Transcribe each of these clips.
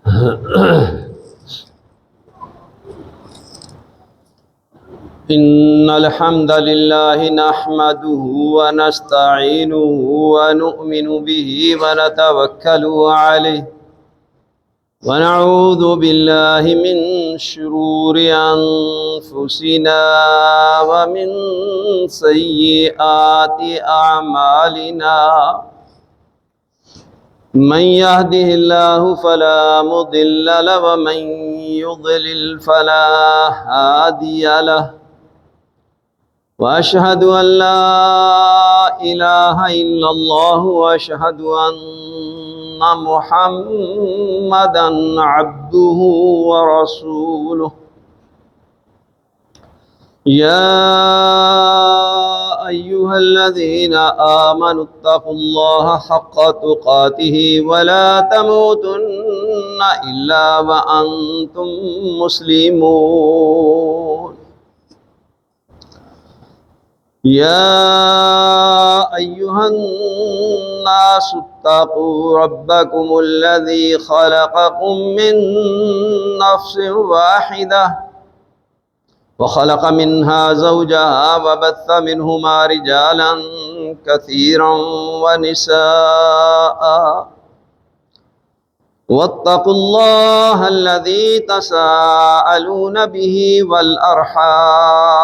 إن الحمد لله نحمده ونستعينه ونؤمن به ونتوكل عليه ونعوذ بالله من شرور أنفسنا ومن سيئات أعمالنا من يهده الله فلا مضل له ومن يضلل فلا هادي له وأشهد أن لا إله إلا الله وأشهد أن محمدا عبده ورسوله يا أيها الذين آمنوا اتقوا الله حق تقاته ولا تموتن إلا وأنتم مسلمون يا أيها الناس اتقوا ربكم الذي خلقكم من نفس واحدة وخلق منها زوجها وبث منهما رجالا كثيرا ونساء واتقوا الله الذي تساءلون به والأرحام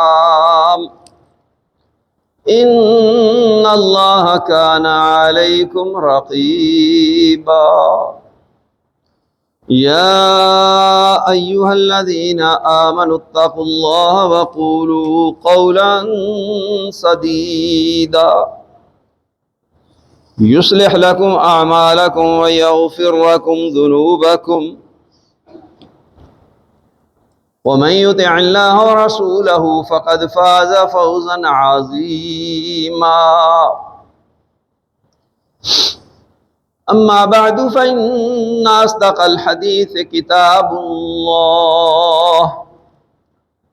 إن الله كان عليكم رقيبا يا أيها الذين آمنوا اتقوا الله وقولوا قولا سديدا يصلح لكم أعمالكم ويغفر لكم ذنوبكم ومن يطع الله ورسوله فقد فاز فوزا عظيما أما بعد فإن أصدق الحديث كتاب الله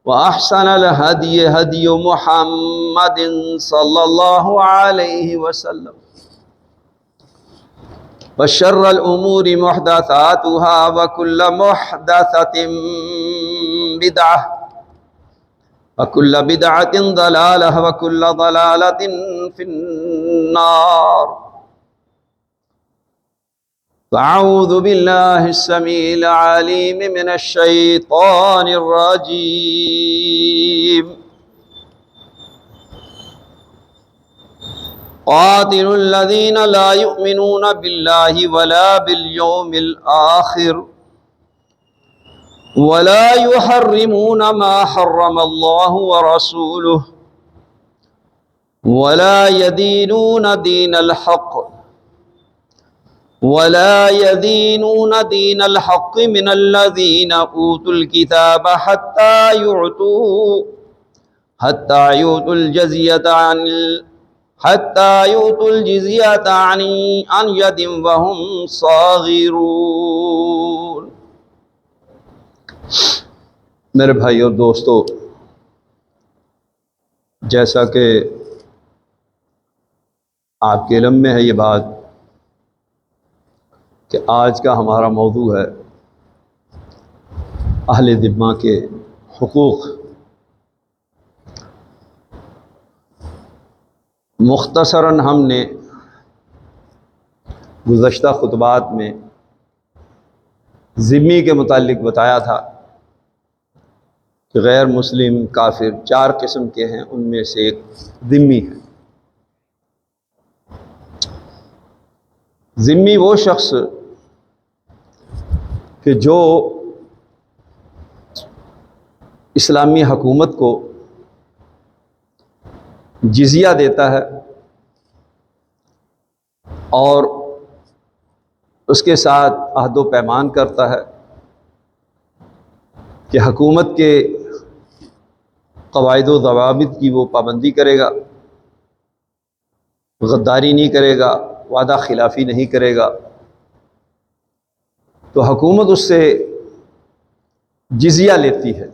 وأحسن الهدي هدي محمد صلى الله عليه وسلم وشر الأمور محدثاتها وكل محدثة بدعة وكل بدعة ضلالة وكل ضلالة في النار فأعوذ بالله السميع العليم من الشيطان الرجيم قاتلوا الذين لا يؤمنون بالله ولا باليوم الآخر ولا يحرمون ما حرم الله ورسوله ولا يدينون دين الحق من الذين أوتوا الكتاب حتى يؤتوا الجزية عن يد وهم صاغرون۔ میرے بھائی اور دوستو، جیسا کہ آپ کے علم میں ہے یہ بات کہ آج کا ہمارا موضوع ہے اہل ذمہ کے حقوق۔ مختصراً ہم نے گزشتہ خطبات میں ذمی کے متعلق بتایا تھا کہ غیر مسلم کافر 4 قسم کے ہیں، ان میں سے ایک ذمی ہے۔ ذمی وہ شخص کہ جو اسلامی حکومت کو جزیہ دیتا ہے اور اس کے ساتھ عہد و پیمان کرتا ہے کہ حکومت کے قواعد و ضوابط کی وہ پابندی کرے گا، غداری نہیں کرے گا، وعدہ خلافی نہیں کرے گا، تو حکومت اس سے جزیہ لیتی ہے،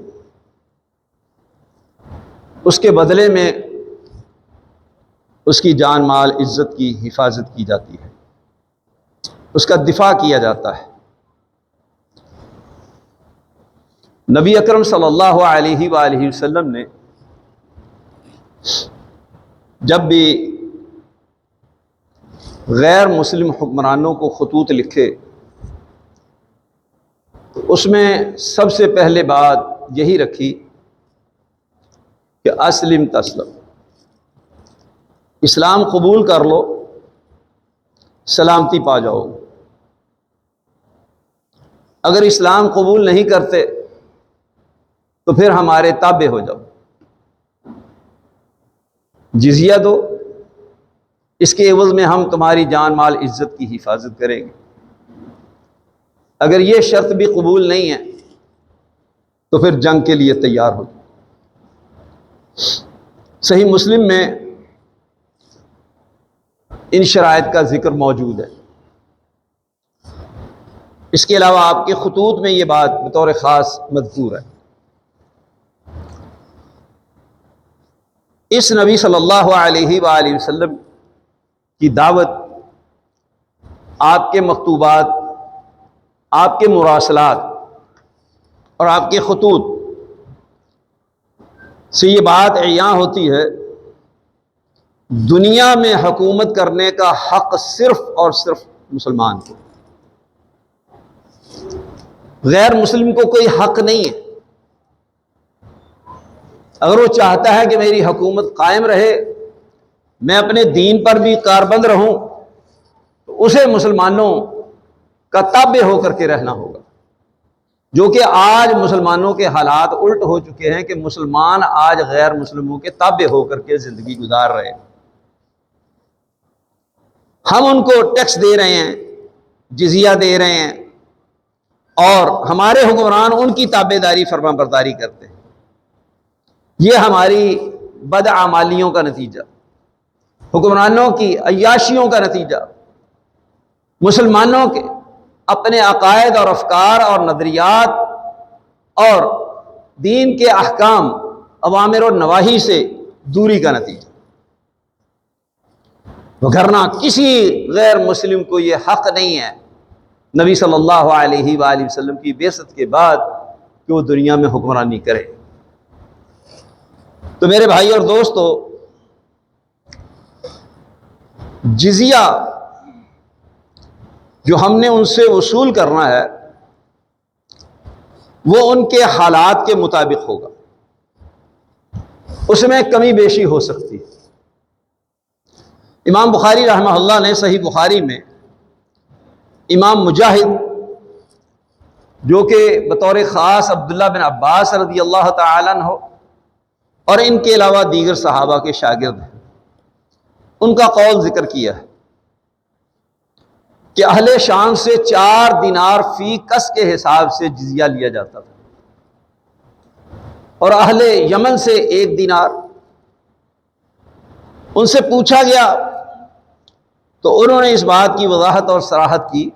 اس کے بدلے میں اس کی جان مال عزت کی حفاظت کی جاتی ہے، اس کا دفاع کیا جاتا ہے۔ نبی اکرم صلی اللہ علیہ وآلہ وسلم نے جب بھی غیر مسلم حکمرانوں کو خطوط لکھے تو اس میں سب سے پہلے بات یہی رکھی کہ اسلم تسلم، اسلام قبول کر لو سلامتی پا جاؤ۔ اگر اسلام قبول نہیں کرتے تو پھر ہمارے تابع ہو جاؤ، جزیہ دو، اس کے عوض میں ہم تمہاری جان مال عزت کی حفاظت کریں گے۔ اگر یہ شرط بھی قبول نہیں ہے تو پھر جنگ کے لیے تیار ہو جاؤ۔ صحیح مسلم میں ان شرائط کا ذکر موجود ہے۔ اس کے علاوہ آپ کے خطوط میں یہ بات بطور خاص مذکور ہے۔ اس نبی صلی اللہ علیہ وآلہ وسلم کی دعوت، آپ کے مکتوبات، آپ کے مراسلات اور آپ کے خطوط سے یہ بات عیاں ہوتی ہے، دنیا میں حکومت کرنے کا حق صرف اور صرف مسلمان کو، غیر مسلم کو کوئی حق نہیں ہے۔ اگر وہ چاہتا ہے کہ میری حکومت قائم رہے، میں اپنے دین پر بھی کاربند رہوں، تو اسے مسلمانوں کا تابع ہو کر کے رہنا ہوگا، جو کہ آج مسلمانوں کے حالات الٹ ہو چکے ہیں کہ مسلمان آج غیر مسلموں کے تابع ہو کر کے زندگی گزار رہے ہیں۔ ہم ان کو ٹیکس دے رہے ہیں، جزیہ دے رہے ہیں، اور ہمارے حکمران ان کی تابع داری فرما برداری کرتے ہیں۔ یہ ہماری بدعمالیوں کا نتیجہ، حکمرانوں کی عیاشیوں کا نتیجہ، مسلمانوں کے اپنے عقائد اور افکار اور نظریات اور دین کے احکام، اوامر و نواہی سے دوری کا نتیجہ۔ وگرنہ کسی غیر مسلم کو یہ حق نہیں ہے نبی صلی اللہ علیہ وآلہ وسلم کی بعثت کے بعد کہ وہ دنیا میں حکمرانی کرے۔ تو میرے بھائی اور دوستو، جزیہ جو ہم نے ان سے وصول کرنا ہے وہ ان کے حالات کے مطابق ہوگا، اس میں کمی بیشی ہو سکتی ہے۔ امام بخاری رحمہ اللہ نے صحیح بخاری میں امام مجاہد، جو کہ بطور خاص عبداللہ بن عباس رضی اللہ تعالی عنہ اور ان کے علاوہ دیگر صحابہ کے شاگرد ہیں، ان کا قول ذکر کیا ہے کہ اہل شام سے 4 دینار فی کس کے حساب سے جزیہ لیا جاتا تھا، اور اہل یمن سے 1 دینار۔ ان سے پوچھا گیا تو انہوں نے اس بات کی وضاحت اور صراحت کی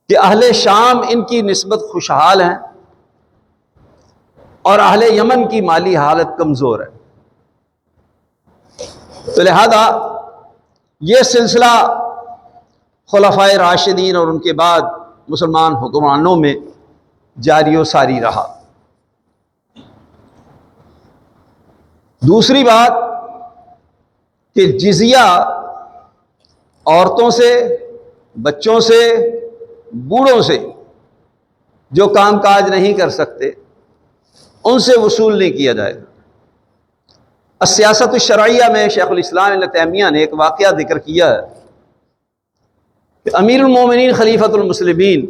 کہ اہل شام ان کی نسبت خوشحال ہیں اور اہل یمن کی مالی حالت کمزور ہے، تو لہذا یہ سلسلہ خلفائے راشدین اور ان کے بعد مسلمان حکمرانوں میں جاری و ساری رہا۔ دوسری بات کہ جزیہ عورتوں سے، بچوں سے، بوڑھوں سے جو کام کاج نہیں کر سکتے ان سے وصول نہیں کیا جائے گا۔ السیاست الشرعیہ میں شیخ الاسلام ابن تیمیہ نے ایک واقعہ ذکر کیا ہے کہ امیر المومنین خلیفۃ المسلمین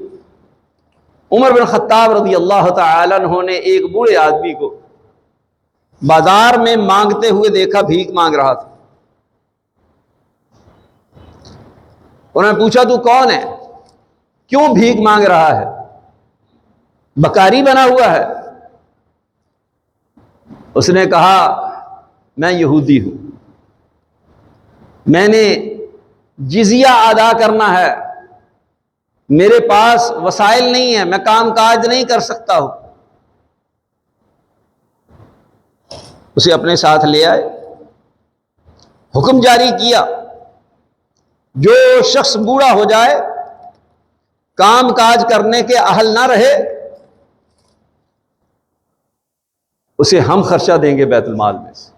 عمر بن خطاب رضی اللہ تعالی عنہ نے ایک بوڑھے آدمی کو بازار میں مانگتے ہوئے دیکھا، بھیک مانگ رہا تھا۔ انہوں نے پوچھا تو کون ہے، کیوں بھیک مانگ رہا ہے، بکاری بنا ہوا ہے؟ اس نے کہا میں یہودی ہوں، میں نے جزیہ ادا کرنا ہے، میرے پاس وسائل نہیں ہیں، میں کام کاج نہیں کر سکتا ہوں۔ اسے اپنے ساتھ لے آئے، حکم جاری کیا جو شخص بوڑھا ہو جائے، کام کاج کرنے کے اہل نہ رہے، اسے ہم خرچہ دیں گے بیت المال میں سے،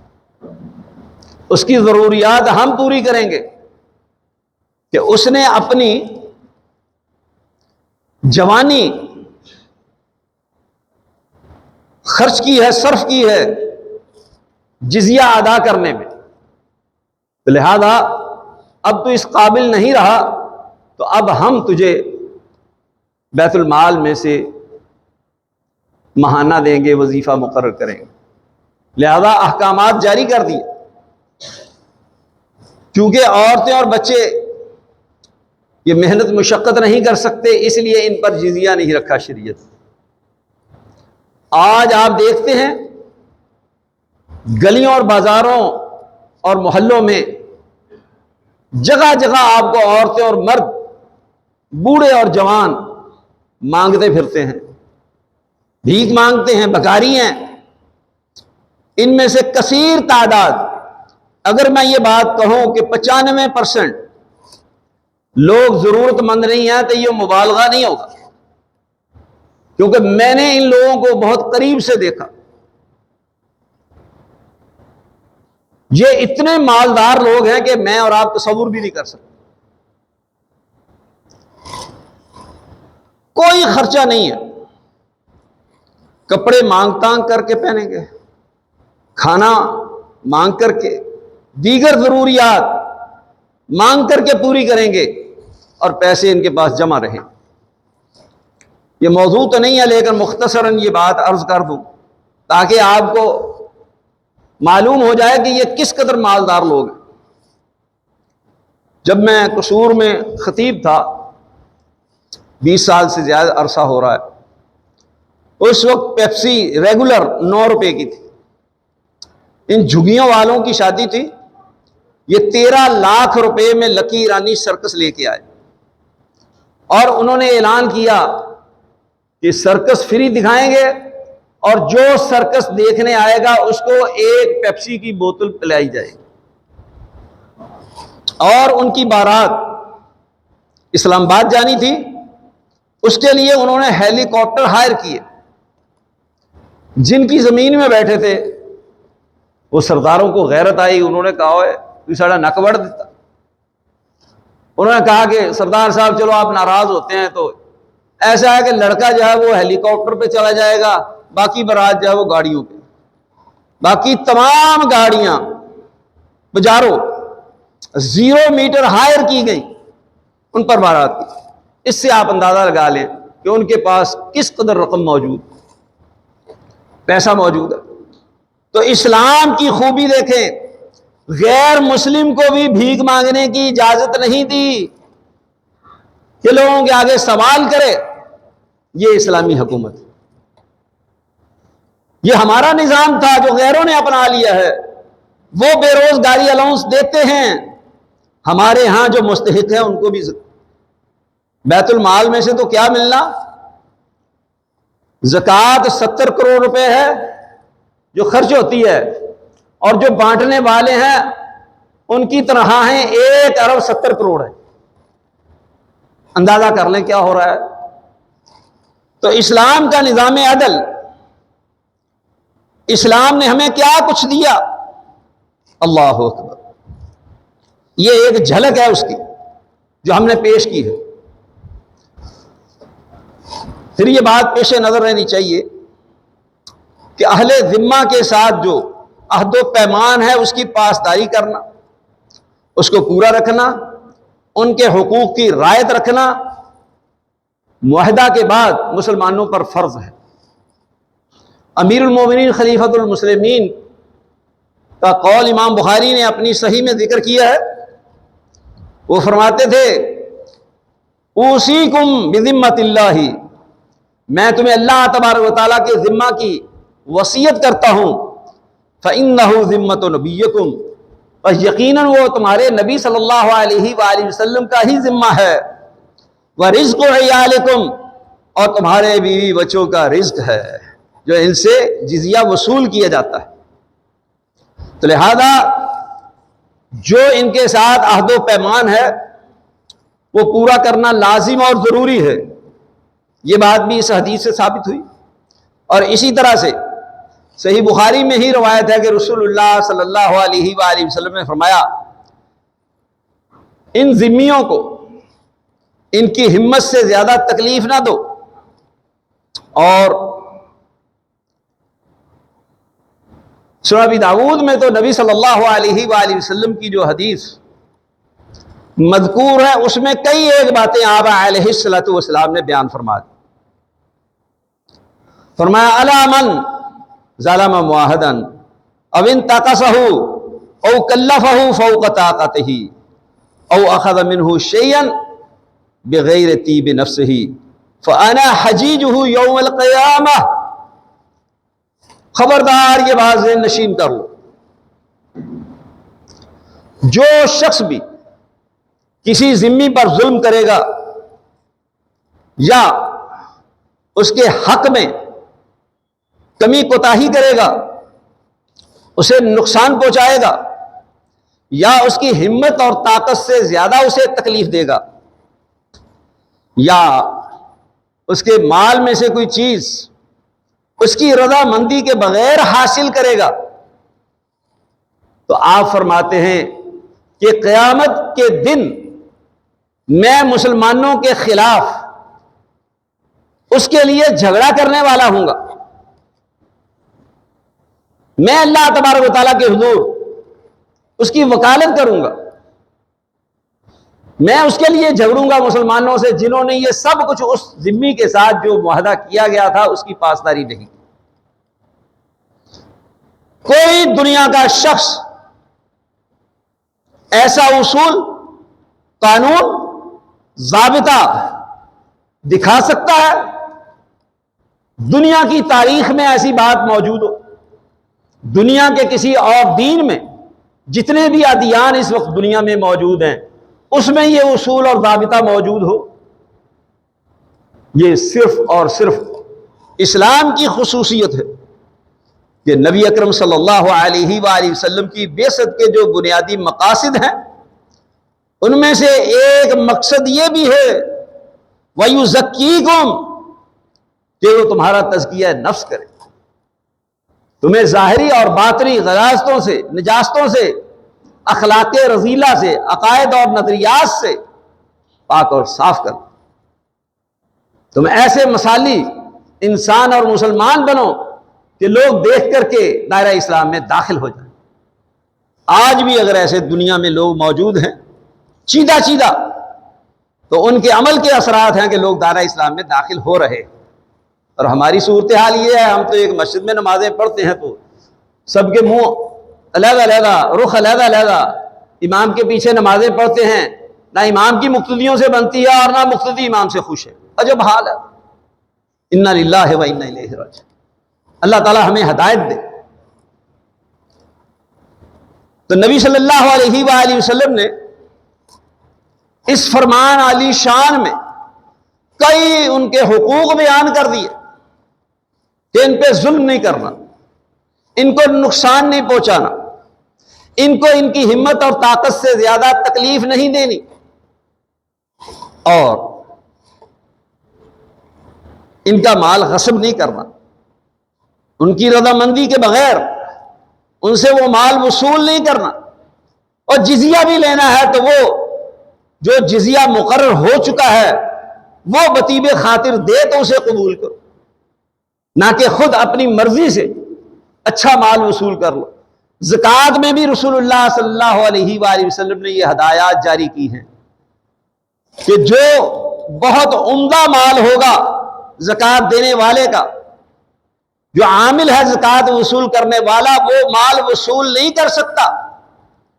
اس کی ضروریات ہم پوری کریں گے کہ اس نے اپنی جوانی خرچ کی ہے، صرف کی ہے جزیہ ادا کرنے میں، تو لہذا اب تو اس قابل نہیں رہا، تو اب ہم تجھے بیت المال میں سے ماہانہ دیں گے، وظیفہ مقرر کریں گے۔ لہذا احکامات جاری کر دیے، کیونکہ عورتیں اور بچے یہ محنت مشقت نہیں کر سکتے، اس لیے ان پر جزیہ نہیں رکھا شریعت۔ آج آپ دیکھتے ہیں گلیوں اور بازاروں اور محلوں میں جگہ جگہ آپ کو عورتیں اور مرد، بوڑھے اور جوان مانگتے پھرتے ہیں، بھیک مانگتے ہیں، بھکاری ہیں۔ ان میں سے کثیر تعداد، اگر میں یہ بات کہوں کہ 95% لوگ ضرورت مند نہیں ہیں، تو یہ مبالغہ نہیں ہوگا، کیونکہ میں نے ان لوگوں کو بہت قریب سے دیکھا۔ یہ اتنے مالدار لوگ ہیں کہ میں اور آپ تصور بھی نہیں کر سکتے۔ کوئی خرچہ نہیں ہے، کپڑے مانگ تانگ کر کے پہنیں گے، کھانا مانگ کر کے، دیگر ضروریات مانگ کر کے پوری کریں گے، اور پیسے ان کے پاس جمع رہیں۔ یہ موضوع تو نہیں ہے، لیکن مختصراً یہ بات عرض کر دوں تاکہ آپ کو معلوم ہو جائے کہ یہ کس قدر مالدار لوگ ہیں۔ جب میں قصور میں خطیب تھا، 20 سال سے زیادہ عرصہ ہو رہا ہے، اس وقت پیپسی ریگولر 9 روپے کی تھی۔ ان جھگیوں والوں کی شادی تھی، یہ 13 لاکھ روپے میں لکی ایرانی سرکس لے کے آئے، اور انہوں نے اعلان کیا کہ سرکس فری دکھائیں گے، اور جو سرکس دیکھنے آئے گا اس کو ایک پیپسی کی بوتل پلائی جائے گی۔ اور ان کی بارات اسلام آباد جانی تھی، اس کے لیے انہوں نے ہیلی کاپٹر ہائر کیے۔ جن کی زمین میں بیٹھے تھے وہ سرداروں کو غیرت آئی، انہوں نے کہا ہوئے تو ساڑا نک بڑھ دیتا۔ انہوں نے کہا کہ سردار صاحب چلو آپ ناراض ہوتے ہیں تو ایسا ہے کہ لڑکا جو ہے وہ ہیلی کاپٹر پہ چلا جائے گا، باقی بارات جو ہے وہ گاڑیوں پہ، باقی تمام گاڑیاں بجارو 0 میٹر ہائر کی گئی ان پر بارات کی۔ اس سے آپ اندازہ لگا لیں کہ ان کے پاس کس قدر رقم موجود، پیسہ موجود ہے۔ تو اسلام کی خوبی دیکھیں، غیر مسلم کو بھی بھیک مانگنے کی اجازت نہیں دی کہ لوگوں کے آگے سوال کرے۔ یہ اسلامی حکومت، یہ ہمارا نظام تھا جو غیروں نے اپنا لیا ہے۔ وہ بے روزگاری الاؤنس دیتے ہیں، ہمارے ہاں جو مستحق ہیں ان کو بھی بیت المال میں سے تو کیا ملنا، زکوٰۃ 70 کروڑ روپے ہے جو خرچ ہوتی ہے، اور جو بانٹنے والے ہیں ان کی تنخواہیں 1 ارب 70 کروڑ ہے۔ اندازہ کر لیں کیا ہو رہا ہے۔ تو اسلام کا نظام عدل، اسلام نے ہمیں کیا کچھ دیا، اللہ اکبر۔ یہ ایک جھلک ہے اس کی جو ہم نے پیش کی ہے۔ پھر یہ بات پیش نظر رہنی چاہیے کہ اہل ذمہ کے ساتھ جو عہد و پیمان ہے اس کی پاسداری کرنا، اس کو پورا رکھنا، ان کے حقوق کی رعایت رکھنا معاہدہ کے بعد مسلمانوں پر فرض ہے۔ امیر المومنین خلیفۃ المسلمین کا قول امام بخاری نے اپنی صحیح میں ذکر کیا ہے۔ وہ فرماتے تھے اوصیکم بذمۃ اللہ، میں تمہیں اللہ تبارک و تعالیٰ کے ذمہ کی وصیت کرتا ہوں، فإنہ ذمۃ نبیکم، بس یقیناً وہ تمہارے نبی صلی اللہ علیہ وآلہ وسلم کا ہی ذمہ ہے، ورزق عیالکم، اور تمہارے بیوی بچوں کا رزق ہے جو ان سے جزیہ وصول کیا جاتا ہے۔ تو لہذا جو ان کے ساتھ عہد و پیمان ہے وہ پورا کرنا لازم اور ضروری ہے۔ یہ بات بھی اس حدیث سے ثابت ہوئی۔ اور اسی طرح سے صحیح بخاری میں ہی روایت ہے کہ رسول اللہ صلی اللہ علیہ وآلہ وسلم نے فرمایا ان ذمیوں کو ان کی ہمت سے زیادہ تکلیف نہ دو، اور سنن ابی داؤد میں تو نبی صلی اللہ علیہ وآلہ وسلم کی جو حدیث مذکور ہے اس میں کئی ایک باتیں آپ علیہ الصلوۃ والسلام نے بیان فرما دی۔ فرمایا الا من ظلم معاہدا او انتقصہ او کلفہ فوق طاقتہ او اخذ منہ شیئا بغیر طیب نفسہ فانا حجیجہ یوم القیامہ۔ خبردار، یہ بات ذہن نشین کر لو، جو شخص بھی کسی ذمی پر ظلم کرے گا یا اس کے حق میں کمی کوتاہی کرے گا، اسے نقصان پہنچائے گا یا اس کی ہمت اور طاقت سے زیادہ اسے تکلیف دے گا یا اس کے مال میں سے کوئی چیز اس کی رضامندی کے بغیر حاصل کرے گا، تو آپ فرماتے ہیں کہ قیامت کے دن میں مسلمانوں کے خلاف اس کے لیے جھگڑا کرنے والا ہوں گا۔ میں اللہ تبارک و تعالیٰ کے حضور اس کی وکالت کروں گا، میں اس کے لیے جھگڑوں گا مسلمانوں سے جنہوں نے یہ سب کچھ اس ذمی کے ساتھ جو معاہدہ کیا گیا تھا اس کی پاسداری نہیں۔ کوئی دنیا کا شخص ایسا اصول، قانون، ضابطہ دکھا سکتا ہے دنیا کی تاریخ میں ایسی بات موجود ہو؟ دنیا کے کسی اور دین میں جتنے بھی ادیان اس وقت دنیا میں موجود ہیں اس میں یہ اصول اور ضابطہ موجود ہو؟ یہ صرف اور صرف اسلام کی خصوصیت ہے کہ نبی اکرم صلی اللہ علیہ وآلہ وسلم کی بعثت کے جو بنیادی مقاصد ہیں ان میں سے ایک مقصد یہ بھی ہے وَيُزَكِّيكُمْ، کہ وہ تمہارا تزکیہ نفس کرے، تمہیں ظاہری اور باطنی غلاظتوں سے، نجاستوں سے، اخلاق رذیلہ سے، عقائد اور نظریات سے پاک اور صاف کر، تم ایسے مثالی انسان اور مسلمان بنو کہ لوگ دیکھ کر کے دائرہ اسلام میں داخل ہو جائیں۔ آج بھی اگر ایسے دنیا میں لوگ موجود ہیں چیدہ چیدہ، تو ان کے عمل کے اثرات ہیں کہ لوگ دائرہ اسلام میں داخل ہو رہے۔ اور ہماری صورتحال یہ ہے، ہم تو ایک مسجد میں نمازیں پڑھتے ہیں تو سب کے منہ علیحدہ علیحدہ، رخ علیحدہ علیحدہ، امام کے پیچھے نمازیں پڑھتے ہیں، نہ امام کی مقتدیوں سے بنتی ہے اور نہ مقتدی امام سے خوش ہے۔ عجب حال ہے۔ انا للہ و انا الیہ راجعون۔ اللہ تعالی ہمیں ہدایت دے۔ تو نبی صلی اللہ علیہ وآلہ وسلم نے اس فرمان علی شان میں کئی ان کے حقوق بیان کر دیے کہ ان پہ ظلم نہیں کرنا، ان کو نقصان نہیں پہنچانا، ان کو ان کی ہمت اور طاقت سے زیادہ تکلیف نہیں دینی، اور ان کا مال غصب نہیں کرنا، ان کی رضامندی کے بغیر ان سے وہ مال وصول نہیں کرنا، اور جزیہ بھی لینا ہے تو وہ جو جزیہ مقرر ہو چکا ہے وہ بطیب خاطر دے تو اسے قبول کرو، نہ کہ خود اپنی مرضی سے اچھا مال وصول کر لو۔ زکوٰۃ میں بھی رسول اللہ صلی اللہ علیہ وآلہ وسلم نے یہ ہدایات جاری کی ہیں کہ جو بہت عمدہ مال ہوگا زکوٰۃ دینے والے کا، جو عامل ہے زکوٰۃ وصول کرنے والا، وہ مال وصول نہیں کر سکتا،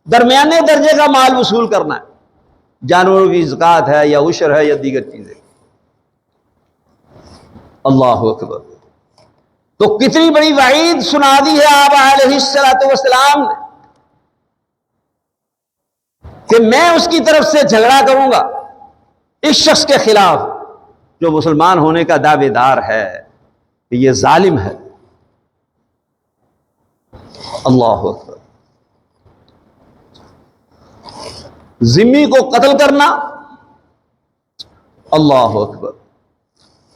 درمیانے درجے کا مال وصول کرنا ہے، جانوروں کی زکوٰۃ ہے یا عشر ہے یا دیگر چیزیں۔ اللہ اکبر۔ تو کتنی بڑی وعید سنا دی ہے آپ علیہ الصلوۃ والسلام نے کہ میں اس کی طرف سے جھگڑا کروں گا اس شخص کے خلاف جو مسلمان ہونے کا دعوے دار ہے کہ یہ ظالم ہے۔ اللہ اکبر۔ ذمی کو قتل کرنا، اللہ اکبر۔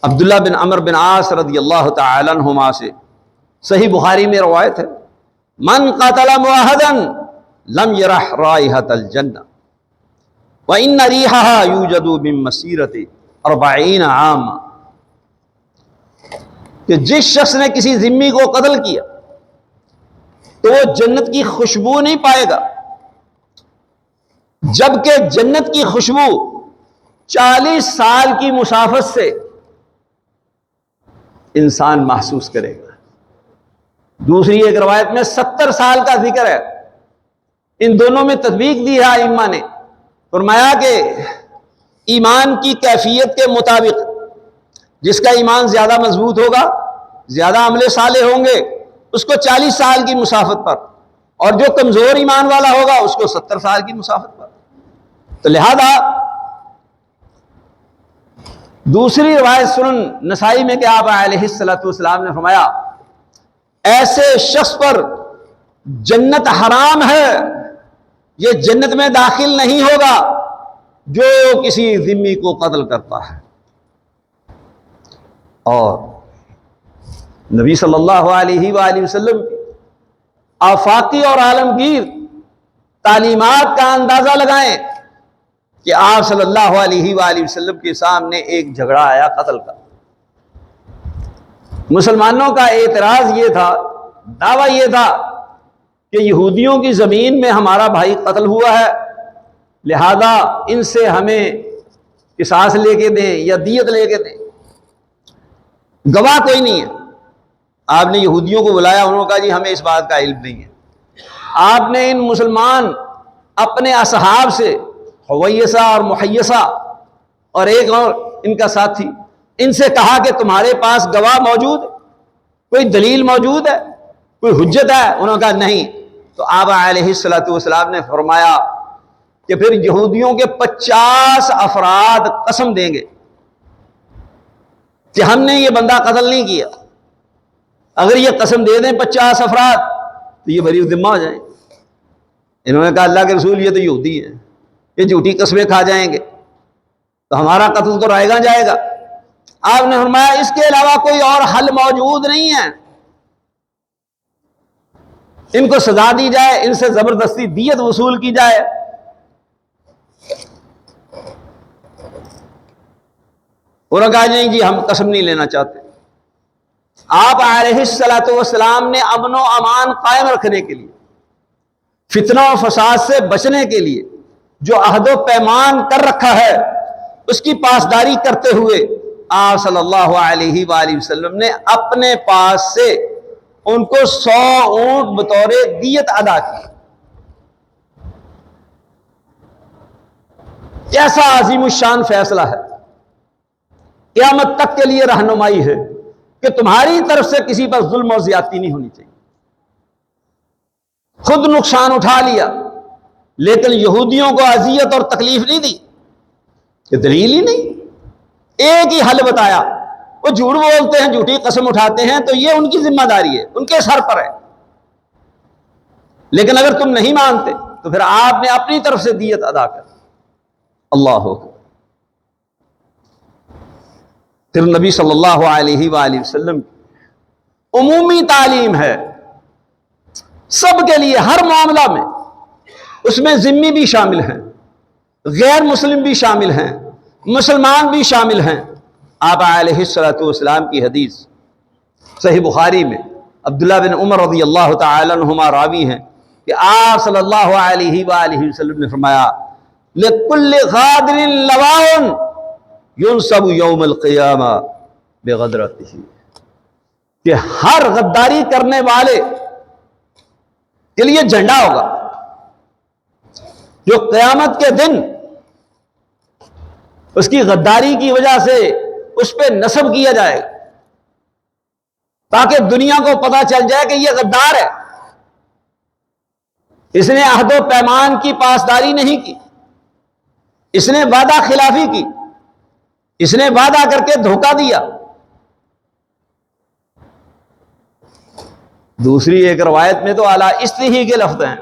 عبداللہ بن عمرو بن عاص رضی اللہ تعالی عنہما سے صحیح بخاری میں روایت ہے، من قتل معاہدا لم یرح رائحۃ الجنہ وان ریحها یوجد من مسیرۃ 40 عاما، کہ جس شخص نے کسی ذمی کو قتل کیا تو وہ جنت کی خوشبو نہیں پائے گا، جبکہ جنت کی خوشبو 40 سال کی مسافت سے انسان محسوس کرے گا۔ دوسری ایک روایت میں 70 سال کا ذکر ہے۔ ان دونوں میں تطبیق دی ہے ائمہ نے، فرمایا کہ ایمان کی کیفیت کے مطابق جس کا ایمان زیادہ مضبوط ہوگا، زیادہ عمل صالح ہوں گے، اس کو 40 سال کی مسافت پر، اور جو کمزور ایمان والا ہوگا اس کو 70 سال کی مسافت پر۔ تو لہذا دوسری روایت سنن نسائی میں کہ آپ علیہ الصلوۃ والسلام نے فرمایا ایسے شخص پر جنت حرام ہے، یہ جنت میں داخل نہیں ہوگا جو کسی ذمی کو قتل کرتا ہے۔ اور نبی صلی اللہ علیہ وآلہ وسلم کی آفاقی اور عالمگیر تعلیمات کا اندازہ لگائیں کہ آپ صلی اللہ علیہ وآلہ وسلم کے سامنے ایک جھگڑا آیا قتل کا۔ مسلمانوں کا اعتراض یہ تھا، دعویٰ یہ تھا کہ یہودیوں کی زمین میں ہمارا بھائی قتل ہوا ہے، لہذا ان سے ہمیں قصاص لے کے دیں یا دیت لے کے دیں۔ گواہ کوئی نہیں ہے۔ آپ نے یہودیوں کو بلایا، انہوں نے کہا جی ہمیں اس بات کا علم نہیں ہے۔ آپ نے ان مسلمان اپنے اصحاب سے حویسہ اور محیسہ اور ایک اور ان کا ساتھی، ان سے کہا کہ تمہارے پاس گواہ موجود ہے، کوئی دلیل موجود ہے، کوئی حجت ہے؟ انہوں نے کہا نہیں۔ تو آپ علیہ الصلوۃ والسلام نے فرمایا کہ پھر یہودیوں کے 50 افراد قسم دیں گے کہ ہم نے یہ بندہ قتل نہیں کیا۔ اگر یہ قسم دے دیں 50 افراد تو یہ بری ذمہ ہو جائیں۔ انہوں نے کہا اللہ کے رسول یہ تو یہودی ہیں، یہ جھوٹی قسمیں کھا جائیں گے تو ہمارا قتل تو رائے گا جائے گا۔ آپ نے فرمایا اس کے علاوہ کوئی اور حل موجود نہیں ہے، ان کو سزا دی جائے، ان سے زبردستی دیت وصول کی جائے۔ انہوں نے کہا نہیں جی ہم قسم نہیں لینا چاہتے۔ آپ علیہ الصلوۃ والسلام نے امن و امان قائم رکھنے کے لیے، فتنہ و فساد سے بچنے کے لیے جو عہد و پیمان کر رکھا ہے اس کی پاسداری کرتے ہوئے آپ صلی اللہ علیہ وآلہ وسلم نے اپنے پاس سے ان کو 100 اونٹ بطور دیت ادا کی۔ کیسا عظیم الشان فیصلہ ہے، قیامت تک کے لیے رہنمائی ہے کہ تمہاری طرف سے کسی پر ظلم اور زیادتی نہیں ہونی چاہیے۔ خود نقصان اٹھا لیا لیکن یہودیوں کو اذیت اور تکلیف نہیں دی، یہ دلیل ہی نہیں۔ ایک ہی حل بتایا، وہ جھوٹ بولتے ہیں، جھوٹی قسم اٹھاتے ہیں تو یہ ان کی ذمہ داری ہے، ان کے سر پر ہے، لیکن اگر تم نہیں مانتے تو پھر آپ نے اپنی طرف سے دیت ادا کر۔ اللہ اکبر۔ پھر نبی صلی اللہ علیہ وآلہ وسلم کی عمومی تعلیم ہے سب کے لیے، ہر معاملہ میں، اس میں ذمی بھی شامل ہیں، غیر مسلم بھی شامل ہیں، مسلمان بھی شامل ہیں۔ آپ علیہ الصلوۃ والسلام کی حدیث صحیح بخاری میں عبداللہ بن عمر رضی اللہ تعالی عنہما راوی ہیں کہ آپ صلی اللہ علیہ وآلہ وسلم نے فرمایا لِكُلِّ غَادْرٍ لَوَاءٌ يُنْصَبُ يَوْمَ الْقِيَامَةِ بِغَدْرَتِهِ، کہ ہر غداری کرنے والے کے لیے جھنڈا ہوگا جو قیامت کے دن اس کی غداری کی وجہ سے اس پہ نصب کیا جائے گا تاکہ دنیا کو پتہ چل جائے کہ یہ غدار ہے، اس نے عہد و پیمان کی پاسداری نہیں کی، اس نے وعدہ خلافی کی، اس نے وعدہ کر کے دھوکہ دیا۔ دوسری ایک روایت میں تو اعلیٰ استحی کے لفظ ہیں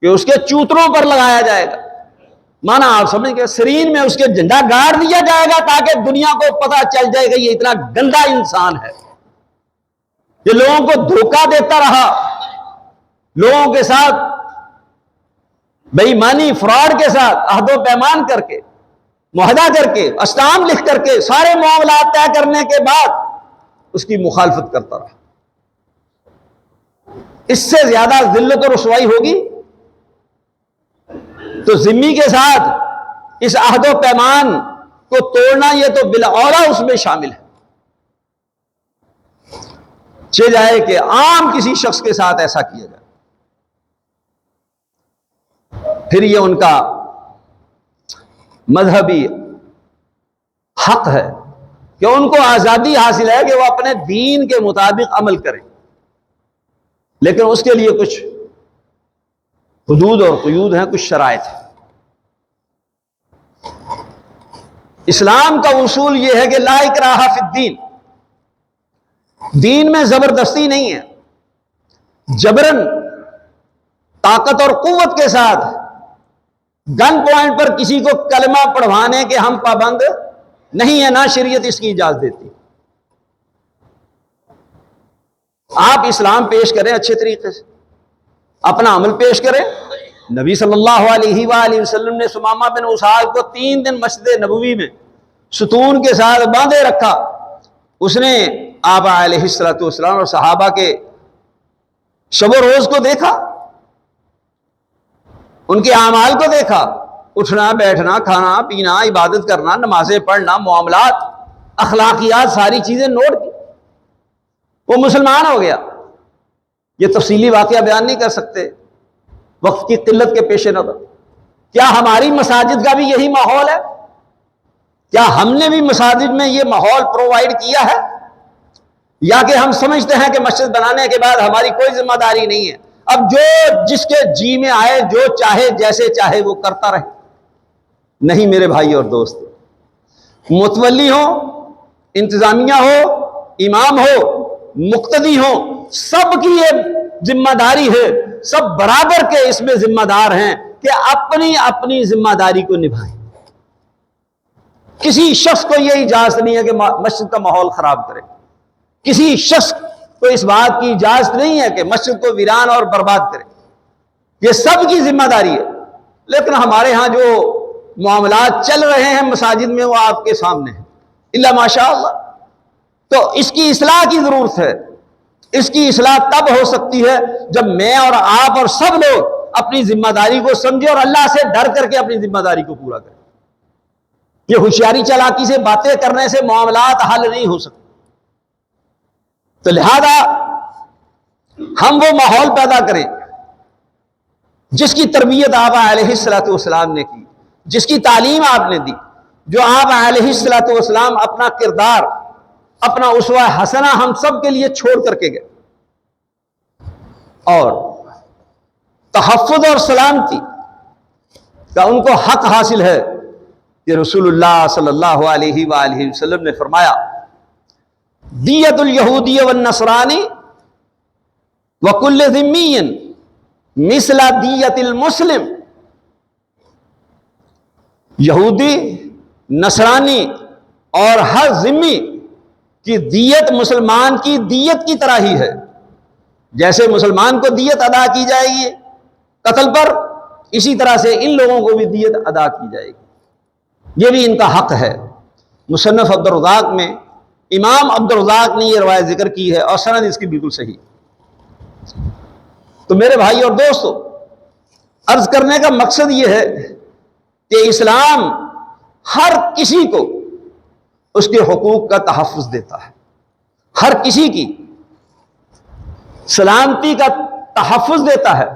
کہ اس کے چوتروں پر لگایا جائے گا، مانا آپ سمجھ گئے سرین میں اس کے جھنڈا گاڑ دیا جائے گا تاکہ دنیا کو پتہ چل جائے گا یہ اتنا گندا انسان ہے۔ یہ لوگوں کو دھوکہ دیتا رہا، لوگوں کے ساتھ بے ایمانی فراڈ کے ساتھ عہد و پیمان کر کے، معاہدہ کر کے، اسلام لکھ کر کے، سارے معاملات طے کرنے کے بعد اس کی مخالفت کرتا رہا۔ اس سے زیادہ ذلت و رسوائی ہوگی؟ تو ذمہ کے ساتھ اس عہد و پیمان کو توڑنا یہ تو بالاولیٰ اس میں شامل ہے۔ چہ جائے کہ عام کسی شخص کے ساتھ ایسا کیا جائے، پھر یہ ان کا مذہبی حق ہے کہ ان کو آزادی حاصل ہے کہ وہ اپنے دین کے مطابق عمل کریں، لیکن اس کے لیے کچھ حدود اور قیود ہیں، کچھ شرائط ہیں۔ اسلام کا اصول یہ ہے کہ لا اکراہ فی الدین، دین میں زبردستی نہیں ہے، جبرن طاقت اور قوت کے ساتھ گن پوائنٹ پر کسی کو کلمہ پڑھوانے کے ہم پابند نہیں ہے، نہ شریعت اس کی اجازت دیتی۔ آپ اسلام پیش کریں اچھے طریقے سے، اپنا عمل پیش کریں۔ نبی صلی اللہ علیہ وآلہ وسلم نے ثمامہ بن اسال کو 3 دن مسجد نبوی میں ستون کے ساتھ باندھے رکھا۔ اس نے آپ علیہ السلام اور صحابہ کے شب و روز کو دیکھا، ان کے اعمال کو دیکھا، اٹھنا بیٹھنا کھانا پینا عبادت کرنا نمازیں پڑھنا معاملات اخلاقیات ساری چیزیں نوٹ کی۔ وہ مسلمان ہو گیا۔ یہ تفصیلی واقعہ بیان نہیں کر سکتے وقت کی قلت کے پیش نظر۔ کیا ہماری مساجد کا بھی یہی ماحول ہے؟ کیا ہم نے بھی مساجد میں یہ ماحول پرووائڈ کیا ہے، یا کہ ہم سمجھتے ہیں کہ مسجد بنانے کے بعد ہماری کوئی ذمہ داری نہیں ہے، اب جو جس کے جی میں آئے جو چاہے جیسے چاہے وہ کرتا رہے؟ نہیں میرے بھائی اور دوست، متولی ہو، انتظامیہ ہو، امام ہو، مقتدی ہو، سب کی یہ ذمہ داری ہے، سب برابر کے اس میں ذمہ دار ہیں کہ اپنی اپنی ذمہ داری کو نبھائیں۔ کسی شخص کو یہ اجازت نہیں ہے کہ مسجد کا ماحول خراب کرے، کسی شخص کو اس بات کی اجازت نہیں ہے کہ مسجد کو ویران اور برباد کرے، یہ سب کی ذمہ داری ہے۔ لیکن ہمارے ہاں جو معاملات چل رہے ہیں مساجد میں وہ آپ کے سامنے ہیں، الا ماشاء اللہ۔ تو اس کی اصلاح کی ضرورت ہے۔ اس کی اصلاح تب ہو سکتی ہے جب میں اور آپ اور سب لوگ اپنی ذمہ داری کو سمجھیں اور اللہ سے ڈر کر کے اپنی ذمہ داری کو پورا کریں۔ یہ ہوشیاری چالاکی سے باتیں کرنے سے معاملات حل نہیں ہو سکتے۔ تو لہذا ہم وہ ماحول پیدا کریں جس کی تربیت آپ علیہ السلام نے کی، جس کی تعلیم آپ نے دی، جو آپ علیہ السلام اپنا کردار، اپنا اسوہ حسنہ ہم سب کے لیے چھوڑ کر کے گئے، اور تحفظ اور سلامتی کا ان کو حق حاصل ہے کہ رسول اللہ صلی اللہ علیہ وآلہ وسلم نے فرمایا دیت الیہودی والنصرانی وکل ذمی مثل دیت المسلم، یہودی نصرانی اور ہر ذمی کی دیت مسلمان کی دیت کی طرح ہی ہے۔ جیسے مسلمان کو دیت ادا کی جائے گی قتل پر، اسی طرح سے ان لوگوں کو بھی دیت ادا کی جائے گی، یہ بھی ان کا حق ہے۔ مصنف عبد الرزاق میں امام عبد الرزاق نے یہ روایت ذکر کی ہے اور سند اس کی بالکل صحیح۔ تو میرے بھائی اور دوستو، عرض کرنے کا مقصد یہ ہے کہ اسلام ہر کسی کو اس کے حقوق کا تحفظ دیتا ہے، ہر کسی کی سلامتی کا تحفظ دیتا ہے،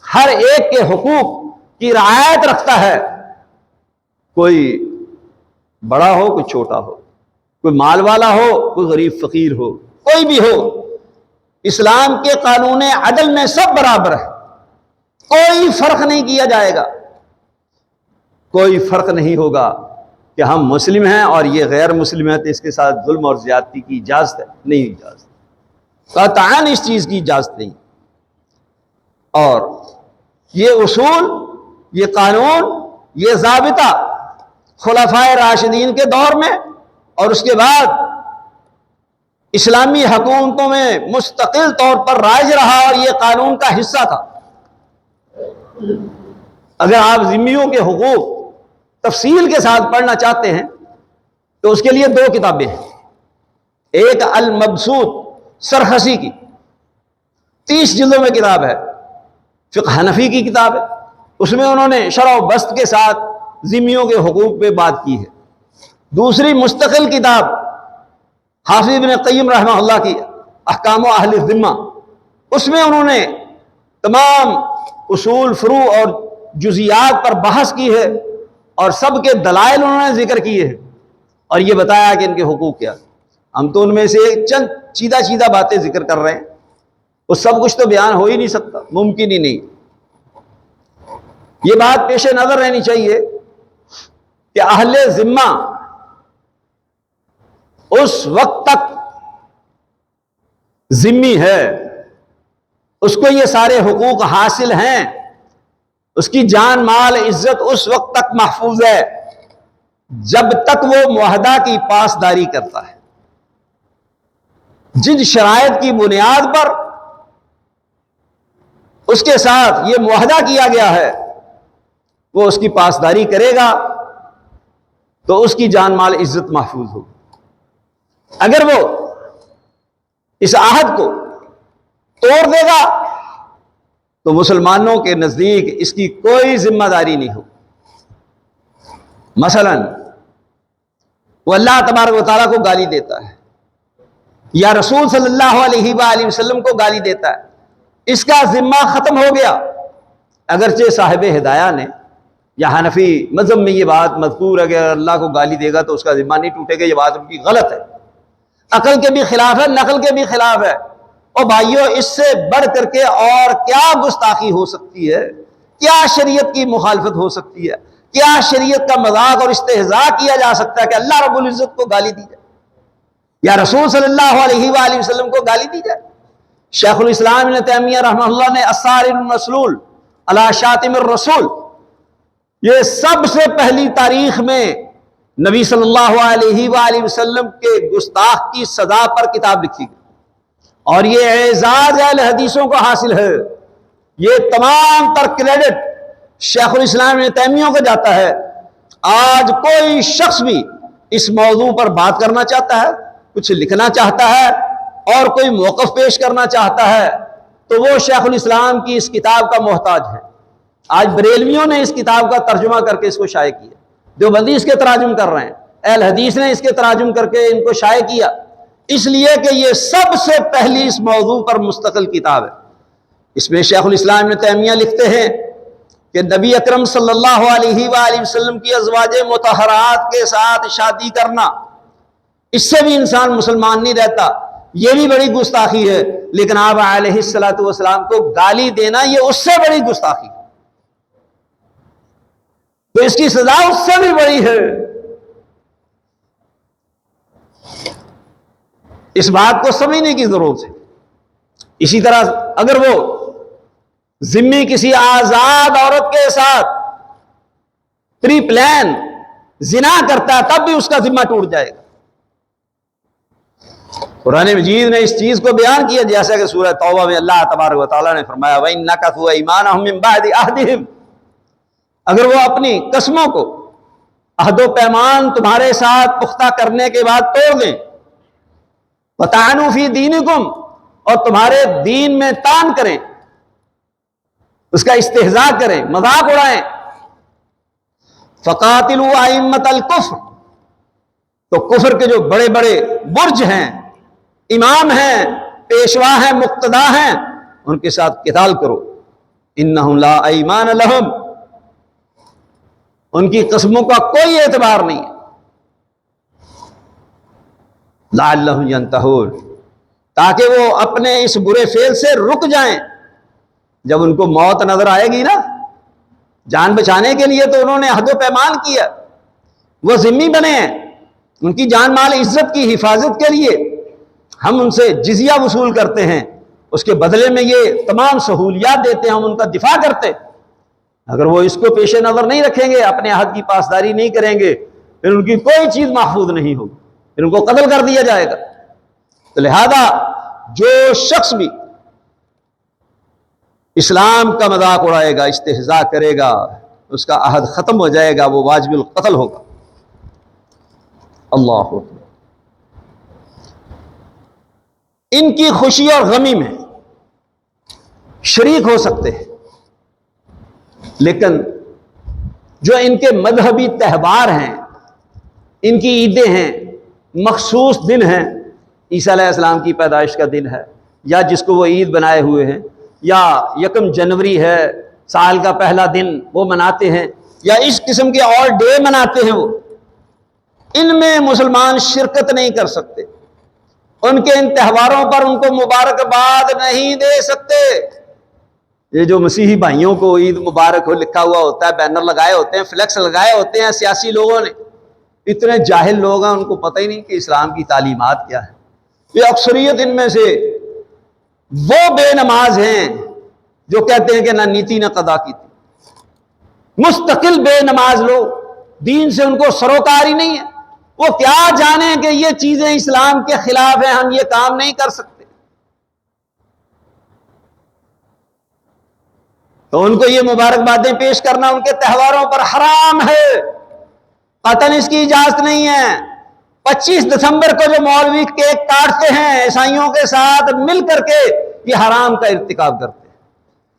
ہر ایک کے حقوق کی رعایت رکھتا ہے، کوئی بڑا ہو کوئی چھوٹا ہو، کوئی مال والا ہو کوئی غریب فقیر ہو، کوئی بھی ہو، اسلام کے قانون عدل میں سب برابر ہے، کوئی فرق نہیں کیا جائے گا، کوئی فرق نہیں ہوگا کہ ہم مسلم ہیں اور یہ غیر مسلم ہے تو اس کے ساتھ ظلم اور زیادتی کی اجازت ہے، نہیں اجازت، قطعاً اس چیز کی اجازت نہیں۔ اور یہ اصول، یہ قانون، یہ ضابطہ خلفائے راشدین کے دور میں اور اس کے بعد اسلامی حکومتوں میں مستقل طور پر رائج رہا اور یہ قانون کا حصہ تھا۔ اگر آپ ذمیوں کے حقوق تفصیل کے ساتھ پڑھنا چاہتے ہیں تو اس کے لیے 2 کتابیں ہیں، ایک المبسوط سرخسی کی 30 جلدوں میں کتاب ہے، فقہ حنفی کی کتاب ہے، اس میں انہوں نے شرح و بسط کے ساتھ ذمیوں کے حقوق پہ بات کی ہے۔ دوسری مستقل کتاب حافظ ابن قیم رحمہ اللہ کی احکام و اہل الذمہ، اس میں انہوں نے تمام اصول، فروع اور جزیات پر بحث کی ہے اور سب کے دلائل انہوں نے ذکر کیے ہیں اور یہ بتایا کہ ان کے حقوق کیا۔ ہم تو ان میں سے چند چیدہ باتیں ذکر کر رہے ہیں، وہ سب کچھ تو بیان ہو ہی نہیں سکتا، ممکن ہی نہیں۔ یہ بات پیش نظر رہنی چاہیے کہ اہل ذمہ اس وقت تک ذمی ہے، اس کو یہ سارے حقوق حاصل ہیں، اس کی جان مال عزت اس وقت تک محفوظ ہے جب تک وہ معاہدہ کی پاسداری کرتا ہے۔ جن شرائط کی بنیاد پر اس کے ساتھ یہ معاہدہ کیا گیا ہے وہ اس کی پاسداری کرے گا تو اس کی جان مال عزت محفوظ ہوگی۔ اگر وہ اس عہد کو توڑ دے گا تو مسلمانوں کے نزدیک اس کی کوئی ذمہ داری نہیں ہو۔ مثلا وہ اللہ تبارک و تعالیٰ کو گالی دیتا ہے یا رسول صلی اللہ علیہ وآلہ وسلم کو گالی دیتا ہے، اس کا ذمہ ختم ہو گیا۔ اگرچہ صاحب ہدایہ نے یا حنفی مذہب میں یہ بات مذکور ہے کہ اگر اللہ کو گالی دے گا تو اس کا ذمہ نہیں ٹوٹے گا، یہ بات ان کی غلط ہے، عقل کے بھی خلاف ہے، نقل کے بھی خلاف ہے۔ اور بھائیوں، اس سے بڑھ کر کے اور کیا گستاخی ہو سکتی ہے، کیا شریعت کی مخالفت ہو سکتی ہے، کیا شریعت کا مذاق اور استہزاء کیا جا سکتا ہے کہ اللہ رب العزت کو گالی دی جائے یا رسول صلی اللہ علیہ وآلہ وسلم کو گالی دی جائے۔ شیخ الاسلام ابن تیمیہ رحمہ اللہ نے الصارم المسلول علی شاتم الرسول، یہ سب سے پہلی تاریخ میں نبی صلی اللہ علیہ وآلہ وسلم کے گستاخ کی سزا پر کتاب لکھی گئی اور یہ اعزاز اہل حدیثوں کو حاصل ہے۔ یہ تمام تر کریڈٹ شیخ الاسلام ابن تیمیہ کو جاتا ہے۔ آج کوئی شخص بھی اس موضوع پر بات کرنا چاہتا ہے، کچھ لکھنا چاہتا ہے اور کوئی موقف پیش کرنا چاہتا ہے تو وہ شیخ الاسلام کی اس کتاب کا محتاج ہے۔ آج بریلویوں نے اس کتاب کا ترجمہ کر کے اس کو شائع کیا، دیوبندی اس کے تراجم کر رہے ہیں، اہل حدیث نے اس کے تراجم کر کے ان کو شائع کیا، اس لیے کہ یہ سب سے پہلی اس موضوع پر مستقل کتاب ہے۔ اس میں شیخ الاسلام ابن تیمیہ لکھتے ہیں کہ نبی اکرم صلی اللہ علیہ وآلہ وسلم کی ازواج مطہرات کے ساتھ شادی کرنا، اس سے بھی انسان مسلمان نہیں رہتا، یہ بھی بڑی گستاخی ہے، لیکن آپ علیہ الصلوۃ والسلام کو گالی دینا یہ اس سے بڑی گستاخی ہے، تو اس کی سزا اس سے بھی بڑی ہے۔ اس بات کو سمجھنے کی ضرورت ہے۔ اسی طرح اگر وہ ذمی کسی آزاد عورت کے ساتھ پری پلان زنا کرتا ہے تب بھی اس کا ذمہ ٹوٹ جائے گا۔ قرآن مجید نے اس چیز کو بیان کیا، جیسا کہ سورہ توبہ میں اللہ تبارک و تعالیٰ نے فرمایا وَإِن نَكَثُوا أَيْمَانَهُم مِّن بَعْدِ عَهْدِهِمْ، اگر وہ اپنی قسموں کو، عہد و پیمان تمہارے ساتھ پختہ کرنے کے بعد توڑ دیں، وَطَعَنُوا فِي دِينِكُمْ، اور تمہارے دین میں طعن کریں، اس کا استہزاء کریں، مذاق اڑائیں، فَقَاتِلُوا أَئِمَّةَ الْكُفْرِ، تو کفر کے جو بڑے بڑے برج ہیں، امام ہیں، پیشوا ہیں، مقتدا ہیں، ان کے ساتھ قتال کرو، انہم لا ایمان لہم، ان کی قسموں کا کوئی اعتبار نہیں ہے، لعلہم ینتہون، تاکہ وہ اپنے اس برے فعل سے رک جائیں۔ جب ان کو موت نظر آئے گی نا، جان بچانے کے لیے تو انہوں نے عہد و پیمان کیا، وہ ذمہ بنے ہیں، ان کی جان مال عزت کی حفاظت کے لیے ہم ان سے جزیہ وصول کرتے ہیں، اس کے بدلے میں یہ تمام سہولیات دیتے ہیں، ہم ان کا دفاع کرتے۔ اگر وہ اس کو پیش نظر نہیں رکھیں گے، اپنے عہد کی پاسداری نہیں کریں گے، پھر ان کی کوئی چیز محفوظ نہیں ہوگی، پھر ان کو قتل کر دیا جائے گا۔ تو لہذا جو شخص بھی اسلام کا مذاق اڑائے گا، استہزاء کرے گا، اس کا عہد ختم ہو جائے گا، وہ واجب القتل ہوگا۔ اللہ اکبر۔ ان کی خوشی اور غمی میں شریک ہو سکتے ہیں، لیکن جو ان کے مذہبی تہوار ہیں، ان کی عیدیں ہیں، مخصوص دن ہیں، عیسیٰ علیہ السلام کی پیدائش کا دن ہے، یا جس کو وہ عید بنائے ہوئے ہیں، یا یکم جنوری ہے سال کا پہلا دن وہ مناتے ہیں، یا اس قسم کے اور ڈے مناتے ہیں، وہ ان میں مسلمان شرکت نہیں کر سکتے، ان کے ان تہواروں پر ان کو مبارکباد نہیں دے سکتے۔ یہ جو مسیحی بھائیوں کو عید مبارک ہو لکھا ہوا ہوتا ہے، بینر لگائے ہوتے ہیں، فلیکس لگائے ہوتے ہیں سیاسی لوگوں نے، اتنے جاہل لوگ ہیں ان کو پتہ ہی نہیں کہ اسلام کی تعلیمات کیا ہے۔ یہ اکثریت ان میں سے وہ بے نماز ہیں جو کہتے ہیں کہ نہ نیتی نہ قضا کی تھی، مستقل بے نماز لوگ، دین سے ان کو سروکاری نہیں ہے، وہ کیا جانیں کہ یہ چیزیں اسلام کے خلاف ہیں، ہم یہ کام نہیں کر سکتے۔ تو ان کو یہ مبارکبادیں پیش کرنا ان کے تہواروں پر حرام ہے، قطعاً اس کی اجازت نہیں ہے۔ 25 دسمبر کو جو مولوی کیک کاٹتے ہیں عیسائیوں کے ساتھ مل کر کے، یہ حرام کا ارتکاب کرتے ہیں،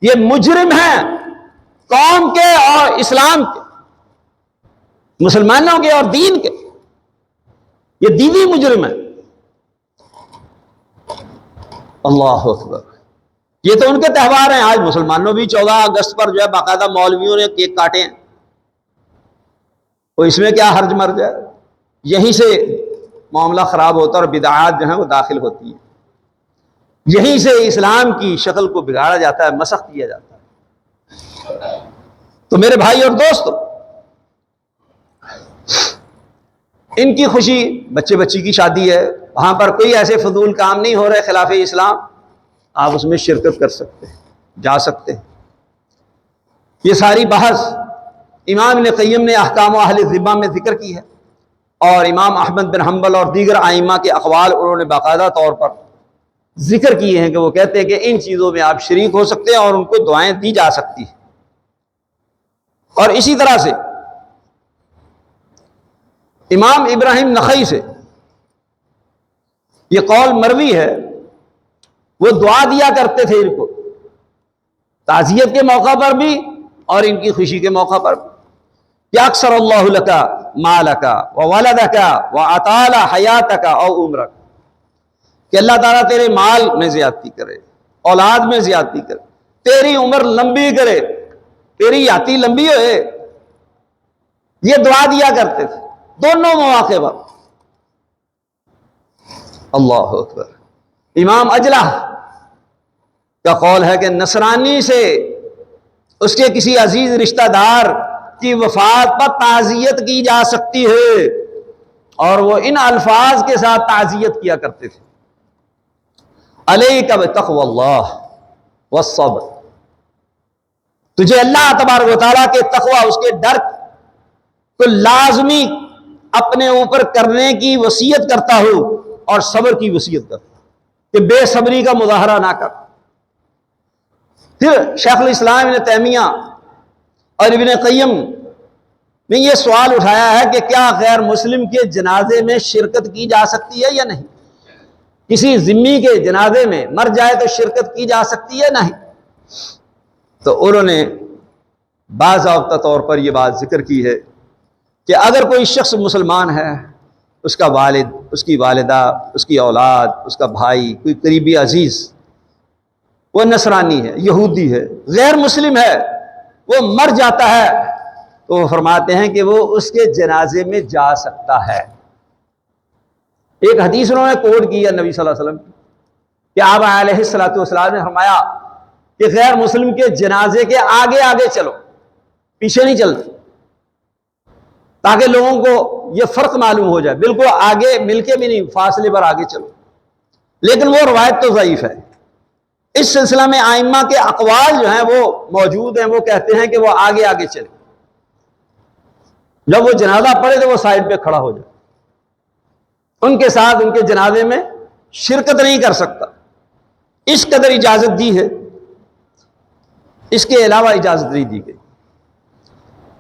یہ مجرم ہیں قوم کے اور اسلام کے، مسلمانوں کے اور دین کے، یہ دینی مجرم ہے۔ اللہ اکبر۔ یہ تو ان کے تہوار ہیں۔ آج مسلمانوں بھی 14 اگست پر جو ہے باقاعدہ مولویوں نے کیک کاٹے ہیں، تو اس میں کیا حرج مرج ہے؟ یہیں سے معاملہ خراب ہوتا ہے اور بدعات جو ہیں وہ داخل ہوتی ہیں، یہیں سے اسلام کی شکل کو بگاڑا جاتا ہے، مسخ کیا جاتا ہے۔ تو میرے بھائی اور دوستو، ان کی خوشی، بچے بچی کی شادی ہے، وہاں پر کوئی ایسے فضول کام نہیں ہو رہے خلاف اسلام، آپ اس میں شرکت کر سکتے ہیں، جا سکتے ہیں۔ یہ ساری بحث امام ابن قیم نے احکام اہل ذمہ میں ذکر کی ہے، اور امام احمد بن حنبل اور دیگر ائمہ کے اقوال انہوں نے باقاعدہ طور پر ذکر کیے ہیں کہ وہ کہتے ہیں کہ ان چیزوں میں آپ شریک ہو سکتے ہیں اور ان کو دعائیں دی جا سکتی ہیں۔ اور اسی طرح سے امام ابراہیم نخعی سے یہ قول مروی ہے، وہ دعا دیا کرتے تھے ان کو تعزیت کے موقع پر بھی اور ان کی خوشی کے موقع پر بھی، یا اکثر اللہ لک مالک وولدک واطال حیاتک او عمرک، کہ اللہ تعالیٰ تیرے مال میں زیادتی کرے، اولاد میں زیادتی کرے، تیری عمر لمبی کرے، تیری یاتی لمبی ہوئے۔ یہ دعا دیا کرتے تھے دونوں مواقع پر۔ اللہ اکبر۔ امام اجلہ کا قول ہے کہ نصرانی سے اس کے کسی عزیز رشتہ دار کی وفات پر تعزیت کی جا سکتی ہے، اور وہ ان الفاظ کے ساتھ تعزیت کیا کرتے تھے: علیک بتقوی اللہ والصبر، تجھے اللہ تبارک و تعالیٰ کے تقوی، اس کے ڈر کو لازمی اپنے اوپر کرنے کی وصیت کرتا ہوں، اور صبر کی وصیت کرتا ہوں کہ بے صبری کا مظاہرہ نہ کر۔ پھر شیخ الاسلام ابن تیمیہ اور ابن قیم نے یہ سوال اٹھایا ہے کہ کیا غیر مسلم کے جنازے میں شرکت کی جا سکتی ہے یا نہیں؟ کسی ذمی کے جنازے میں مر جائے تو شرکت کی جا سکتی ہے نہیں؟ تو انہوں نے باضابطہ طور پر یہ بات ذکر کی ہے کہ اگر کوئی شخص مسلمان ہے، اس کا والد، اس کی والدہ، اس کی اولاد، اس کا بھائی، کوئی قریبی عزیز، وہ نصرانی ہے، یہودی ہے، غیر مسلم ہے، وہ مر جاتا ہے، تو وہ فرماتے ہیں کہ وہ اس کے جنازے میں جا سکتا ہے۔ ایک حدیث انہوں نے کوٹ کی ہے نبی صلی اللہ علیہ وسلم کی، کہ آپ علیہ الصلوۃ والسلام نے فرمایا کہ غیر مسلم کے جنازے کے آگے آگے چلو، پیچھے نہیں چلتے، تاکہ لوگوں کو یہ فرق معلوم ہو جائے، بالکل آگے مل کے بھی نہیں، فاصلے پر آگے چلو۔ لیکن وہ روایت تو ضعیف ہے۔ اس سلسلہ میں ائمہ کے اقوال جو ہیں وہ موجود ہیں، وہ کہتے ہیں کہ وہ آگے آگے چلے، جب وہ جنازہ پڑھے تو وہ سائڈ پہ کھڑا ہو جائے، ان کے ساتھ ان کے جنازے میں شرکت نہیں کر سکتا، اس قدر اجازت دی ہے، اس کے علاوہ اجازت نہیں دی گئی۔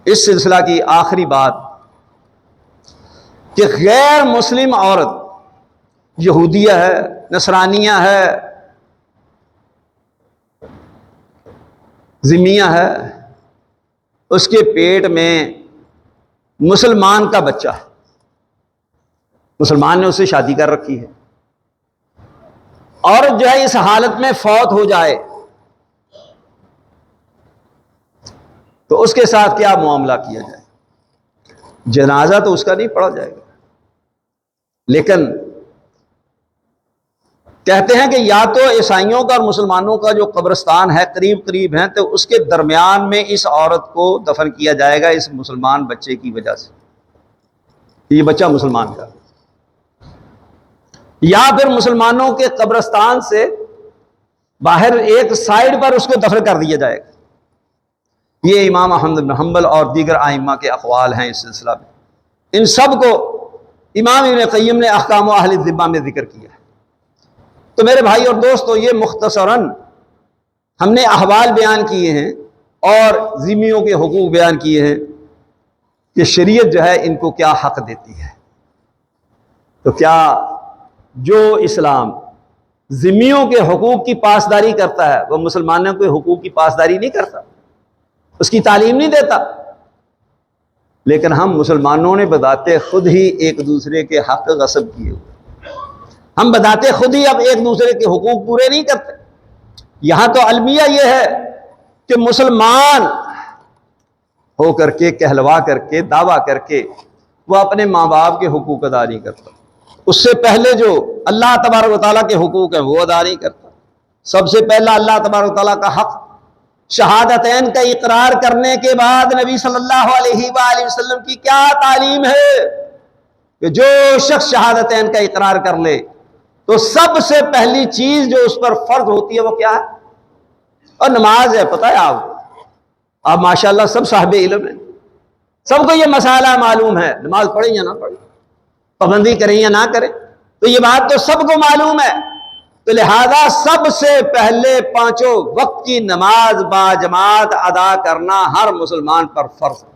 اس سلسلہ کی آخری بات کہ غیر مسلم عورت یہودیہ ہے، نصرانیہ ہے، ذمیہ ہے، اس کے پیٹ میں مسلمان کا بچہ ہے، مسلمان نے اس سے شادی کر رکھی ہے، اور جو ہے اس حالت میں فوت ہو جائے تو اس کے ساتھ کیا معاملہ کیا جائے؟ جنازہ تو اس کا نہیں پڑھا جائے گا، لیکن کہتے ہیں کہ یا تو عیسائیوں کا اور مسلمانوں کا جو قبرستان ہے قریب قریب ہیں، تو اس کے درمیان میں اس عورت کو دفن کیا جائے گا اس مسلمان بچے کی وجہ سے، یہ بچہ مسلمان کا، یا پھر مسلمانوں کے قبرستان سے باہر ایک سائڈ پر اس کو دفن کر دیا جائے گا۔ یہ امام احمد بن حنبل اور دیگر ائمہ کے اقوال ہیں اس سلسلہ میں، ان سب کو امام ابن قیم نے احکام و اہل الذمہ میں ذکر کیا ہے۔ تو میرے بھائی اور دوستو، یہ مختصراً ہم نے احوال بیان کیے ہیں اور ذمیوں کے حقوق بیان کیے ہیں کہ شریعت جو ہے ان کو کیا حق دیتی ہے۔ تو کیا جو اسلام ذمیوں کے حقوق کی پاسداری کرتا ہے وہ مسلمانوں کے حقوق کی پاسداری نہیں کرتا، اس کی تعلیم نہیں دیتا؟ لیکن ہم مسلمانوں نے بذات خود ہی ایک دوسرے کے حق غصب کیے ہوئے، ہم بذات خود ہی اب ایک دوسرے کے حقوق پورے نہیں کرتے۔ یہاں تو المیہ یہ ہے کہ مسلمان ہو کر کے، کہلوا کر کے، دعویٰ کر کے وہ اپنے ماں باپ کے حقوق ادا نہیں کرتا، اس سے پہلے جو اللہ تبارک و تعالیٰ کے حقوق ہیں وہ ادا نہیں کرتا۔ سب سے پہلا اللہ تبارک و تعالیٰ کا حق شہادتین کا اقرار کرنے کے بعد نبی صلی اللہ علیہ وآلہ وسلم کی کیا تعلیم ہے کہ جو شخص شہادتین کا اقرار کر لے تو سب سے پہلی چیز جو اس پر فرض ہوتی ہے وہ کیا ہے؟ اور نماز ہے۔ پتہ ہے آپ ماشاءاللہ سب صاحب علم ہیں، سب کو یہ مسئلہ معلوم ہے، نماز پڑھیں یا نہ پڑھیں، پابندی کریں یا نہ کریں، تو یہ بات تو سب کو معلوم ہے۔ تو لہذا سب سے پہلے پانچوں وقت کی نماز باجماعت ادا کرنا ہر مسلمان پر فرض ہے۔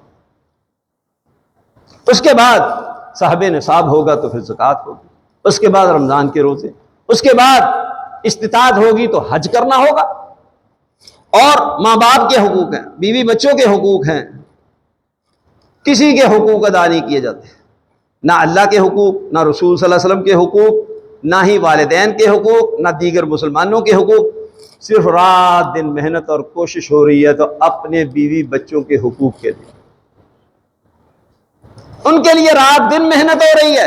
اس کے بعد صاحب نصاب ہوگا تو پھر زکوٰۃ ہوگی، اس کے بعد رمضان کے روزے، اس کے بعد استطاعت ہوگی تو حج کرنا ہوگا، اور ماں باپ کے حقوق ہیں، بیوی بچوں کے حقوق ہیں، کسی کے حقوق ادا نہیں کیے جاتے، نہ اللہ کے حقوق، نہ رسول صلی اللہ علیہ وسلم کے حقوق، نہ ہی والدین کے حقوق، نہ دیگر مسلمانوں کے حقوق۔ صرف رات دن محنت اور کوشش ہو رہی ہے تو اپنے بیوی بچوں کے حقوق کے لیے، ان کے لیے رات دن محنت ہو رہی ہے،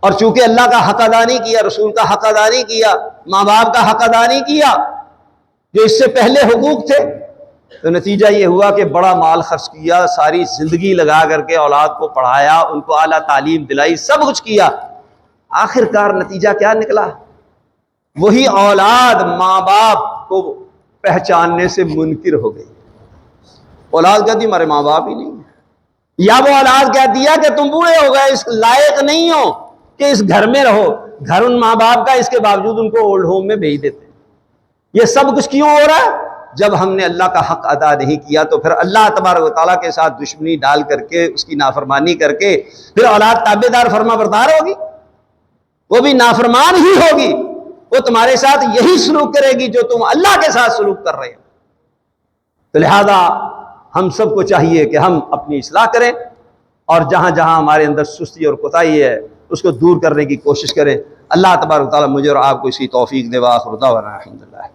اور چونکہ اللہ کا حق ادا نہیں کیا، رسول کا حق ادا نہیں کیا، ماں باپ کا حق ادا نہیں کیا جو اس سے پہلے حقوق تھے، تو نتیجہ یہ ہوا کہ بڑا مال خرچ کیا، ساری زندگی لگا کر کے اولاد کو پڑھایا، ان کو اعلیٰ تعلیم دلائی، سب کچھ کیا، آخر کار نتیجہ کیا نکلا؟ وہی اولاد ماں باپ کو پہچاننے سے منکر ہو گئی۔ اولاد کہتی ہمارے ماں باپ ہی نہیں ہیں، یا وہ اولاد کہتی ہے کہ تم بوڑھے ہو گئے، اس لائق نہیں ہو کہ اس گھر میں رہو، گھر ان ماں باپ کا، اس کے باوجود ان کو اولڈ ہوم میں بھیج دیتے ہیں۔ یہ سب کچھ کیوں ہو رہا ہے؟ جب ہم نے اللہ کا حق ادا نہیں کیا تو پھر اللہ تبارک و تعالیٰ کے ساتھ دشمنی ڈال کر کے، اس کی نافرمانی کر کے پھر اولاد تابع دار فرما بردار ہوگی، وہ بھی نافرمان ہی ہوگی، وہ تمہارے ساتھ یہی سلوک کرے گی جو تم اللہ کے ساتھ سلوک کر رہے ہو۔ تو لہذا ہم سب کو چاہیے کہ ہم اپنی اصلاح کریں، اور جہاں جہاں ہمارے اندر سستی اور کوتاہی ہے اس کو دور کرنے کی کوشش کریں۔ اللہ تبارک و تعالیٰ مجھے اور آپ کو اسی توفیق دے۔ وآخر دعوانا الحمدللہ۔